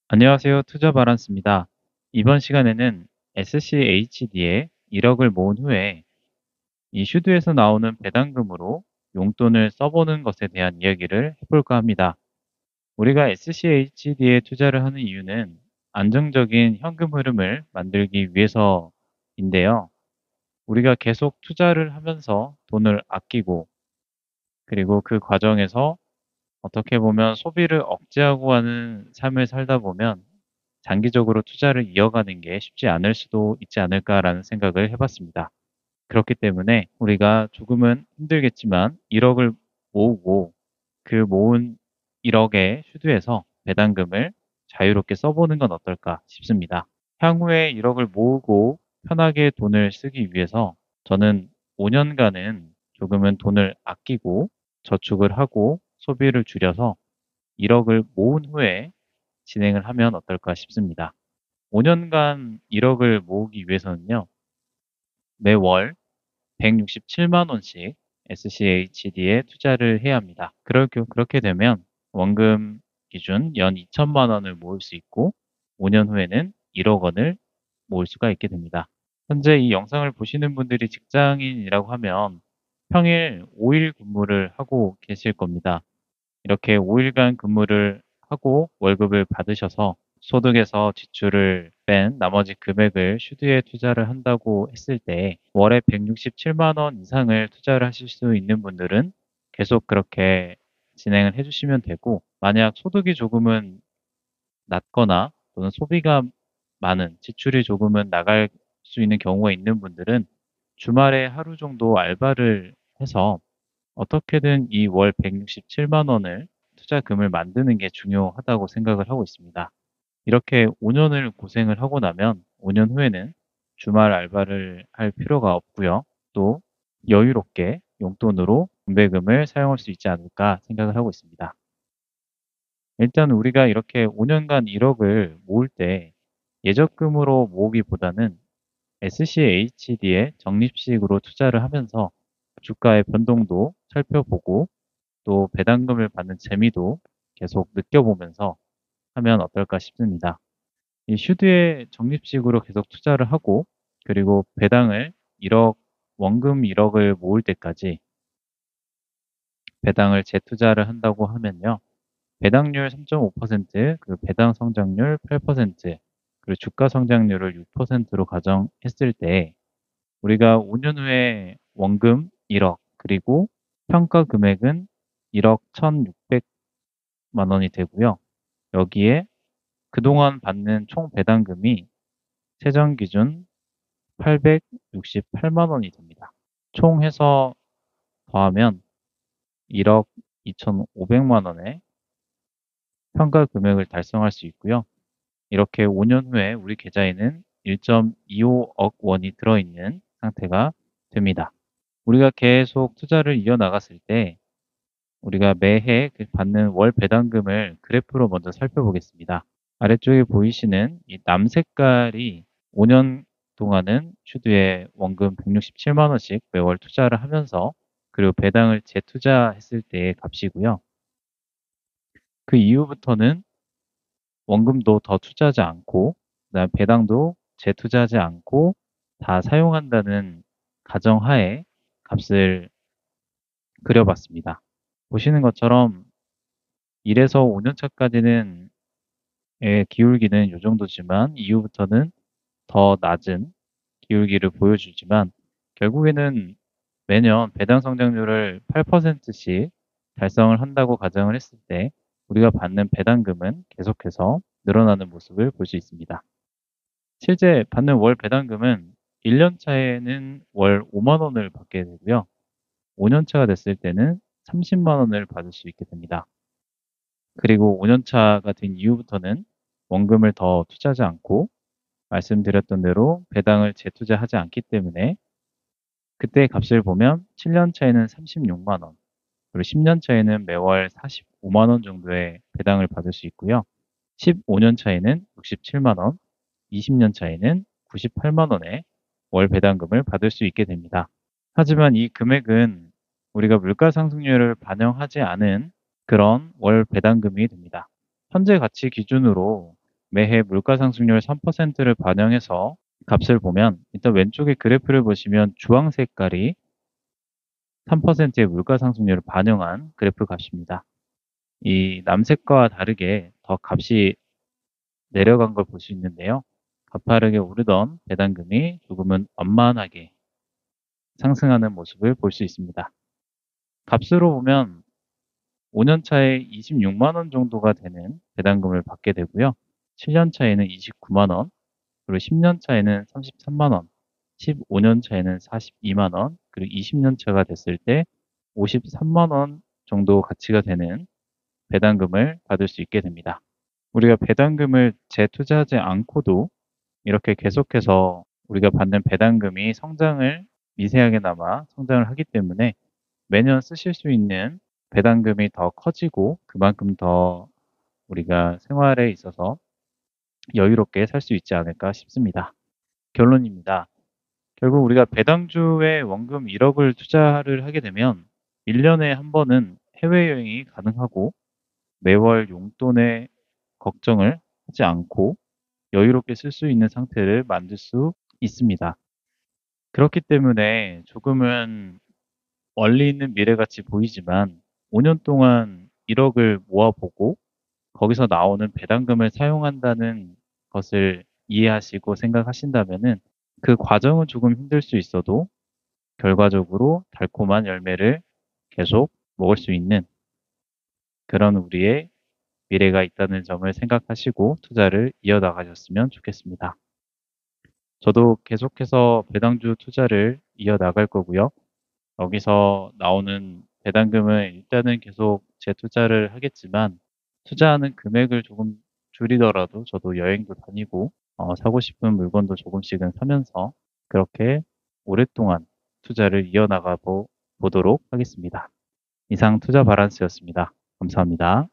안녕하세요. 투자 바란스입니다. 이번 시간에는 SCHD에 1억을 모은 후에 이 슈드에서 나오는 배당금으로 용돈을 써보는 것에 대한 이야기를 해볼까 합니다. 우리가 SCHD에 투자를 하는 이유는 안정적인 현금 흐름을 만들기 위해서인데요. 우리가 계속 투자를 하면서 돈을 아끼고 그리고 그 과정에서 어떻게 보면 소비를 억제하고 하는 삶을 살다 보면 장기적으로 투자를 이어가는 게 쉽지 않을 수도 있지 않을까라는 생각을 해봤습니다. 그렇기 때문에 우리가 조금은 힘들겠지만 1억을 모으고 그 모은 1억의 슈드에서 배당금을 자유롭게 써보는 건 어떨까 싶습니다. 향후에 1억을 모으고 편하게 돈을 쓰기 위해서 저는 5년간은 조금은 돈을 아끼고 저축을 하고 소비를 줄여서 1억을 모은 후에 진행을 하면 어떨까 싶습니다. 5년간 1억을 모으기 위해서는요, 매월 167만 원씩 SCHD에 투자를 해야 합니다. 그렇게 되면 원금 기준 연 2천만 원을 모을 수 있고 5년 후에는 1억 원을 모을 수가 있게 됩니다. 현재 이 영상을 보시는 분들이 직장인이라고 하면 평일 5일 근무를 하고 계실 겁니다. 이렇게 5일간 근무를 하고 월급을 받으셔서 소득에서 지출을 뺀 나머지 금액을 슈드에 투자를 한다고 했을 때 월에 167만 원 이상을 투자를 하실 수 있는 분들은 계속 그렇게 진행을 해주시면 되고, 만약 소득이 조금은 낮거나 또는 소비가 많은, 지출이 조금은 나갈 수 있는 경우가 있는 분들은 주말에 하루 정도 알바를 해서 어떻게든 이 월 167만 원을 투자금을 만드는 게 중요하다고 생각을 하고 있습니다. 이렇게 5년을 고생을 하고 나면 5년 후에는 주말 알바를 할 필요가 없고요. 또 여유롭게 용돈으로 분배금을 사용할 수 있지 않을까 생각을 하고 있습니다. 일단 우리가 이렇게 5년간 1억을 모을 때 예적금으로 모으기보다는 SCHD에 적립식으로 투자를 하면서 주가의 변동도 살펴보고 또 배당금을 받는 재미도 계속 느껴보면서 하면 어떨까 싶습니다. 이 슈드에 적립식으로 계속 투자를 하고 그리고 배당을 1억, 원금 1억을 모을 때까지 배당을 재투자를 한다고 하면요. 배당률 3.5%, 그리고 배당 성장률 8%, 그리고 주가 성장률을 6%로 가정했을 때 우리가 5년 후에 원금 1억, 그리고 평가 금액은 1억 1,600만 원이 되고요. 여기에 그동안 받는 총 배당금이 세전 기준 868만 원이 됩니다. 총 해서 더하면 1억 2,500만 원의 평가 금액을 달성할 수 있고요. 이렇게 5년 후에 우리 계좌에는 1.25억 원이 들어있는 상태가 됩니다. 우리가 계속 투자를 이어나갔을 때 우리가 매해 받는 월 배당금을 그래프로 먼저 살펴보겠습니다. 아래쪽에 보이시는 이 남 색깔이 5년 동안은 슈드에 원금 167만 원씩 매월 투자를 하면서 그리고 배당을 재투자했을 때의 값이고요. 그 이후부터는 원금도 더 투자하지 않고 그다음에 배당도 재투자하지 않고 다 사용한다는 가정하에 값을 그려봤습니다. 보시는 것처럼 1에서 5년 차까지는 기울기는 이 정도지만 이후부터는 더 낮은 기울기를 보여주지만 결국에는 매년 배당 성장률을 8%씩 달성을 한다고 가정을 했을 때 우리가 받는 배당금은 계속해서 늘어나는 모습을 볼 수 있습니다. 실제 받는 월 배당금은 1년 차에는 월 5만 원을 받게 되고요. 5년 차가 됐을 때는 30만 원을 받을 수 있게 됩니다. 그리고 5년 차가 된 이후부터는 원금을 더 투자하지 않고 말씀드렸던 대로 배당을 재투자하지 않기 때문에 그때 값을 보면 7년 차에는 36만 원, 그리고 10년 차에는 매월 45만 원 정도의 배당을 받을 수 있고요. 15년 차에는 67만 원, 20년 차에는 98만 원의 월 배당금을 받을 수 있게 됩니다. 하지만 이 금액은 우리가 물가 상승률을 반영하지 않은 그런 월 배당금이 됩니다. 현재 가치 기준으로 매해 물가상승률 3%를 반영해서 값을 보면 일단 왼쪽에 그래프를 보시면 주황 색깔이 3%의 물가상승률을 반영한 그래프 값입니다. 이 남색과 다르게 더 값이 내려간 걸 볼 수 있는데요. 가파르게 오르던 배당금이 조금은 완만하게 상승하는 모습을 볼 수 있습니다. 값으로 보면 5년 차에 26만 원 정도가 되는 배당금을 받게 되고요. 7년 차에는 29만 원, 그리고 10년 차에는 33만 원, 15년 차에는 42만 원, 그리고 20년 차가 됐을 때 53만 원 정도 가치가 되는 배당금을 받을 수 있게 됩니다. 우리가 배당금을 재투자하지 않고도 이렇게 계속해서 우리가 받는 배당금이 성장을 미세하게나마 성장을 하기 때문에 매년 쓰실 수 있는 배당금이 더 커지고 그만큼 더 우리가 생활에 있어서 여유롭게 살 수 있지 않을까 싶습니다. 결론입니다. 결국 우리가 배당주에 원금 1억을 투자를 하게 되면 1년에 한 번은 해외여행이 가능하고 매월 용돈의 걱정을 하지 않고 여유롭게 쓸 수 있는 상태를 만들 수 있습니다. 그렇기 때문에 조금은 멀리 있는 미래같이 보이지만 5년 동안 1억을 모아보고 거기서 나오는 배당금을 사용한다는 것을 이해하시고 생각하신다면은 그 과정은 조금 힘들 수 있어도 결과적으로 달콤한 열매를 계속 먹을 수 있는 그런 우리의 미래가 있다는 점을 생각하시고 투자를 이어나가셨으면 좋겠습니다. 저도 계속해서 배당주 투자를 이어나갈 거고요. 여기서 나오는 배당금은 일단은 계속 재투자를 하겠지만 투자하는 금액을 조금 줄이더라도 저도 여행도 다니고 사고 싶은 물건도 조금씩은 사면서 그렇게 오랫동안 투자를 이어나가 보도록 하겠습니다. 이상 투자 바란스였습니다. 감사합니다.